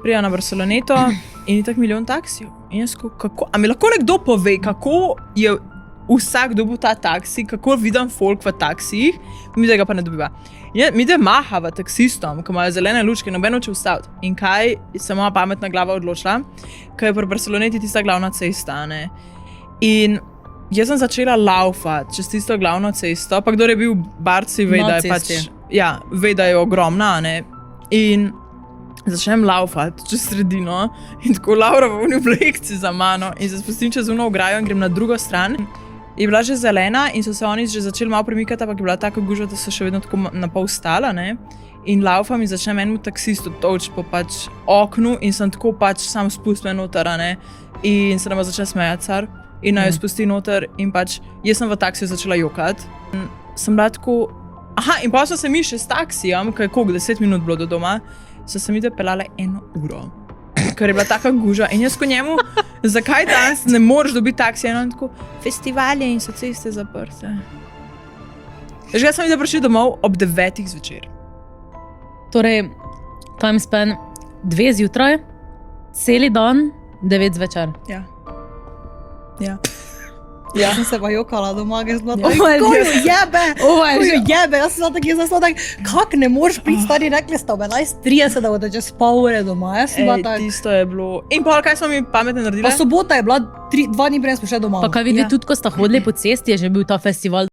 Prija na Barceloneto in je tak milijon taksijev. In jaz kako, a mi lahko nekdo pove, kako je vsak dobil ta taksi, kako vidim folk v taksijih, mi da ga pa ne dobiva. Mi da mahava taksistom, ki imajo zelene lučke, noben hoče ustaviti. In kaj se moja pametna glava odločila, ker je pri Barceloneti tista glavna cesta, ne. In jaz sem začela laufati čez tisto glavno cesto, pa kdor je bil v Barci, ve, da je pač, ja, ve, da je ogromna, ne. In začnem laufati čez sredino in tako Laura v uni oblekci za mano in se spustim čez uno ograjo in grem na drugo stran. Je bila že zelena in so se oni že začeli malo premikati, ampak je bila taka gužva, da so še vedno tako na pol stala, ne. In laufam in začnem enemu taksistu toč po pač oknu in sem tako pač sam spustil noter, ne. In se nama začne smejati car in naj jo spusti noter in pač jaz sem v taksiju začela jokati. Sem bila tako, in pa so se mi še s taksijem, kaj koliko, 10 minut bilo do doma, so se mi peljale 1 uro. Ker je bila taka guža in jaz ko njemu, zakaj danes ne moreš dobiti taksija? In on tako, festival je in so ceste zaprte. Že jaz sem mi prišli domov ob 9 zvečer. Torej, time span 2 zjutraj, celi dan, 9 zvečer. Ja. Ja. Ja. Sem se pa jokala doma, ker sem bila Ja. tako, ko jo jebe, jaz sem bila tak, kak ne moreš biti stari, rekli ste ob 11:30, da bodo čez pol ure doma, jaz sem bila Ej, tak. tisto je bilo. In pol, kaj smo mi pametne naredile? Pa sobota je bila, 2 dni prej smo šli doma. Pa kaj vidi, tudi ko sta hodili po cesti, je že bil ta festival